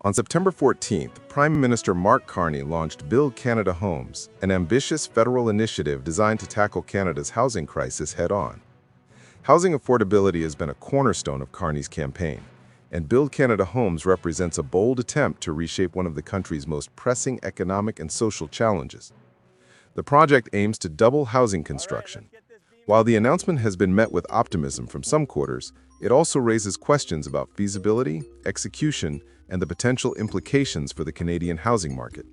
On September 14th, Prime Minister Mark Carney launched Build Canada Homes, an ambitious federal initiative designed to tackle Canada's housing crisis head-on. Housing affordability has been a cornerstone of Carney's campaign, and Build Canada Homes represents a bold attempt to reshape one of the country's most pressing economic and social challenges. The project aims to double housing construction. While the announcement has been met with optimism from some quarters, it also raises questions about feasibility, execution, and the potential implications for the Canadian housing market.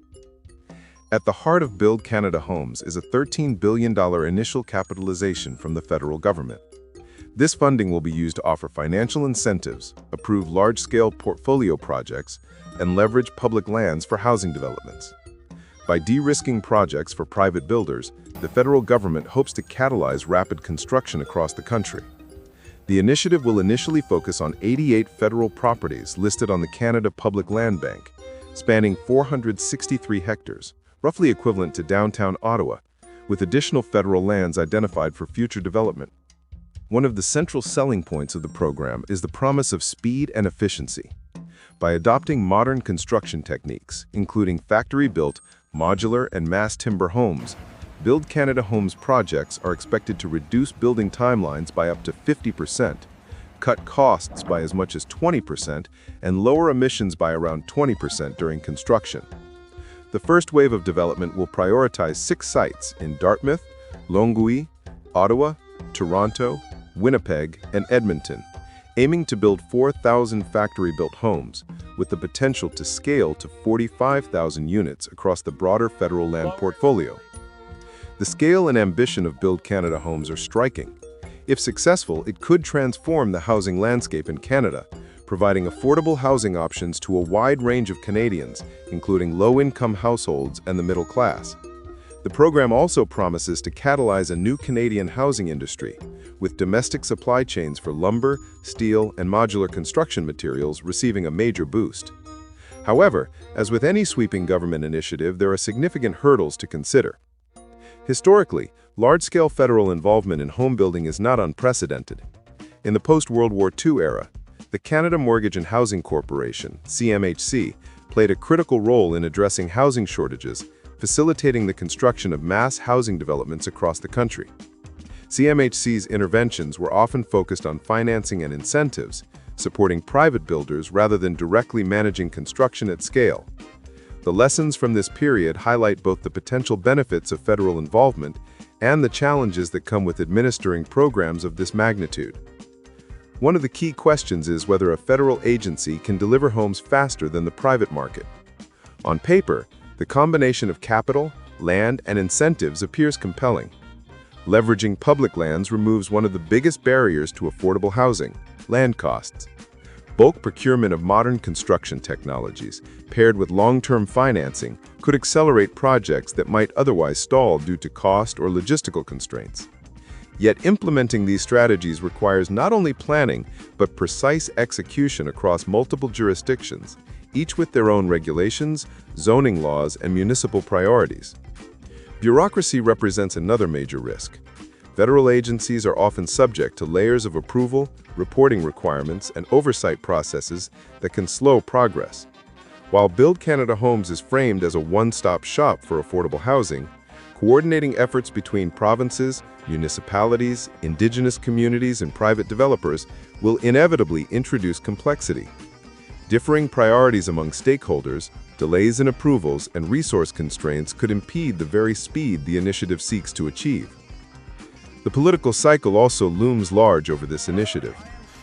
At the heart of Build Canada Homes is a $13 billion initial capitalization from the federal government. This funding will be used to offer financial incentives, approve large-scale portfolio projects, and leverage public lands for housing developments. By de-risking projects for private builders, the federal government hopes to catalyze rapid construction across the country. The initiative will initially focus on 88 federal properties listed on the Canada Public Land Bank, spanning 463 hectares, roughly equivalent to downtown Ottawa, with additional federal lands identified for future development. One of the central selling points of the program is the promise of speed and efficiency. By adopting modern construction techniques, including factory-built, modular, and mass timber homes, Build Canada Homes projects are expected to reduce building timelines by up to 50%, cut costs by as much as 20%, and lower emissions by around 20% during construction. The first wave of development will prioritize 6 sites in Dartmouth, Longueuil, Ottawa, Toronto, Winnipeg, and Edmonton, aiming to build 4,000 factory-built homes, with the potential to scale to 45,000 units across the broader federal land portfolio. The scale and ambition of Build Canada Homes are striking. If successful, it could transform the housing landscape in Canada, providing affordable housing options to a wide range of Canadians, including low-income households and the middle class. The program also promises to catalyze a new Canadian housing industry, with domestic supply chains for lumber, steel, and modular construction materials receiving a major boost. However, as with any sweeping government initiative, there are significant hurdles to consider. Historically, large-scale federal involvement in home building is not unprecedented. In the post-World War II era, the Canada Mortgage and Housing Corporation, CMHC, played a critical role in addressing housing shortages, facilitating the construction of mass housing developments across the country. CMHC's interventions were often focused on financing and incentives, supporting private builders rather than directly managing construction at scale. The lessons from this period highlight both the potential benefits of federal involvement and the challenges that come with administering programs of this magnitude. One of the key questions is whether a federal agency can deliver homes faster than the private market. On paper, the combination of capital, land, and incentives appears compelling. Leveraging public lands removes one of the biggest barriers to affordable housing: land costs. Bulk procurement of modern construction technologies, paired with long-term financing, could accelerate projects that might otherwise stall due to cost or logistical constraints. Yet implementing these strategies requires not only planning, but precise execution across multiple jurisdictions, each with their own regulations, zoning laws, and municipal priorities. Bureaucracy represents another major risk. Federal agencies are often subject to layers of approval, reporting requirements, and oversight processes that can slow progress. While Build Canada Homes is framed as a one-stop shop for affordable housing, coordinating efforts between provinces, municipalities, Indigenous communities, and private developers will inevitably introduce complexity. Differing priorities among stakeholders, delays in approvals, and resource constraints could impede the very speed the initiative seeks to achieve. The political cycle also looms large over this initiative.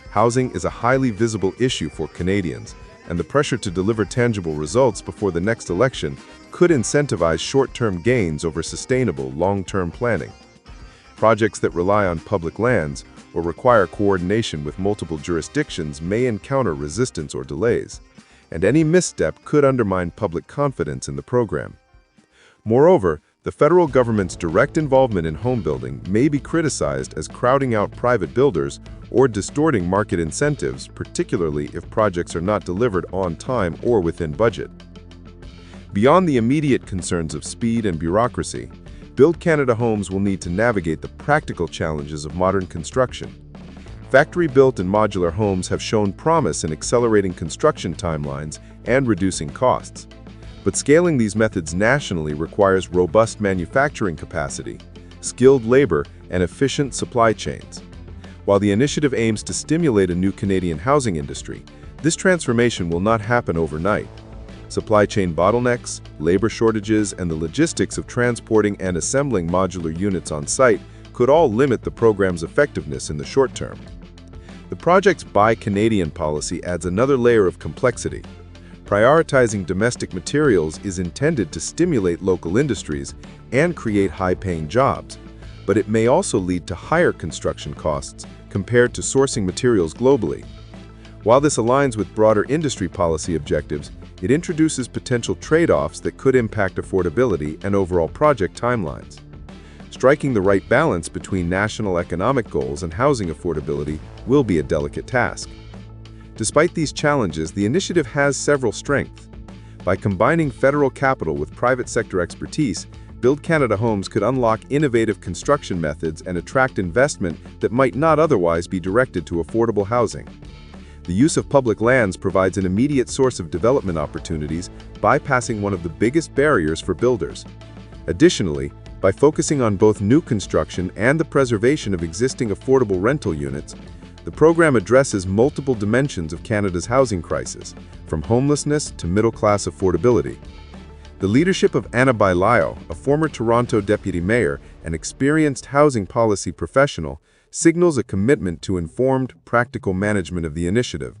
Housing is a highly visible issue for Canadians, and the pressure to deliver tangible results before the next election could incentivize short-term gains over sustainable, long-term planning. Projects that rely on public lands or require coordination with multiple jurisdictions may encounter resistance or delays, and any misstep could undermine public confidence in the program. Moreover, the federal government's direct involvement in home building may be criticized as crowding out private builders or distorting market incentives, particularly if projects are not delivered on time or within budget. Beyond the immediate concerns of speed and bureaucracy, Build Canada Homes will need to navigate the practical challenges of modern construction. Factory-built and modular homes have shown promise in accelerating construction timelines and reducing costs. But scaling these methods nationally requires robust manufacturing capacity, skilled labor, and efficient supply chains. While the initiative aims to stimulate a new Canadian housing industry, this transformation will not happen overnight. Supply chain bottlenecks, labor shortages, and the logistics of transporting and assembling modular units on site could all limit the program's effectiveness in the short term. The project's Buy Canadian policy adds another layer of complexity. Prioritizing domestic materials is intended to stimulate local industries and create high-paying jobs, but it may also lead to higher construction costs compared to sourcing materials globally. While this aligns with broader industry policy objectives, it introduces potential trade-offs that could impact affordability and overall project timelines. Striking the right balance between national economic goals and housing affordability will be a delicate task. Despite these challenges, the initiative has several strengths. By combining federal capital with private sector expertise, Build Canada Homes could unlock innovative construction methods and attract investment that might not otherwise be directed to affordable housing. The use of public lands provides an immediate source of development opportunities, bypassing one of the biggest barriers for builders. Additionally, by focusing on both new construction and the preservation of existing affordable rental units, the program addresses multiple dimensions of Canada's housing crisis, from homelessness to middle-class affordability. The leadership of Anna Bailao, a former Toronto deputy mayor and experienced housing policy professional, signals a commitment to informed, practical management of the initiative.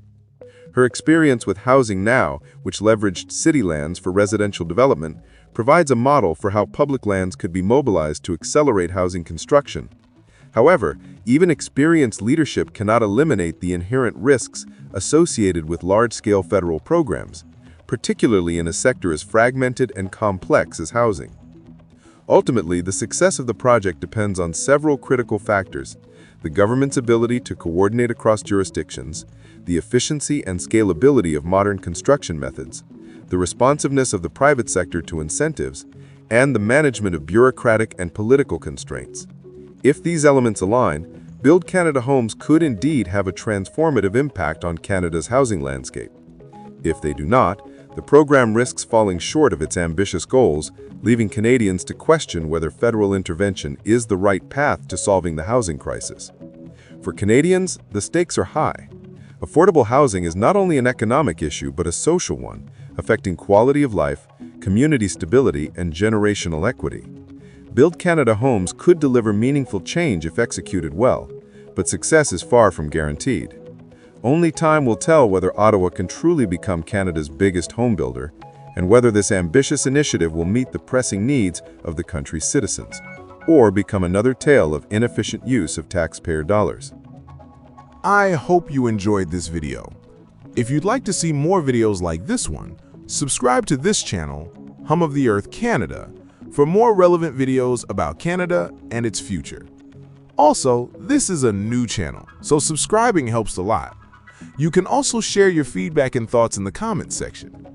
Her experience with Housing Now, which leveraged city lands for residential development, provides a model for how public lands could be mobilized to accelerate housing construction. However, even experienced leadership cannot eliminate the inherent risks associated with large-scale federal programs, particularly in a sector as fragmented and complex as housing. Ultimately, the success of the project depends on several critical factors: the government's ability to coordinate across jurisdictions, the efficiency and scalability of modern construction methods, the responsiveness of the private sector to incentives, and the management of bureaucratic and political constraints. If these elements align, Build Canada Homes could indeed have a transformative impact on Canada's housing landscape. If they do not, the program risks falling short of its ambitious goals, leaving Canadians to question whether federal intervention is the right path to solving the housing crisis. For Canadians, the stakes are high. Affordable housing is not only an economic issue but a social one, affecting quality of life, community stability, and generational equity. Build Canada Homes could deliver meaningful change if executed well, but success is far from guaranteed. Only time will tell whether Ottawa can truly become Canada's biggest home builder, and whether this ambitious initiative will meet the pressing needs of the country's citizens, or become another tale of inefficient use of taxpayer dollars. I hope you enjoyed this video. If you'd like to see more videos like this one, subscribe to this channel, Hum of the Earth Canada, for more relevant videos about Canada and its future. Also, this is a new channel, so subscribing helps a lot. You can also share your feedback and thoughts in the comments section.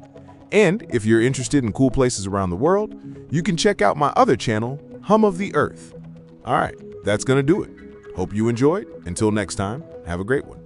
And if you're interested in cool places around the world, you can check out my other channel, Hum of the Earth. All right, that's gonna do it. Hope you enjoyed. Until next time, have a great one.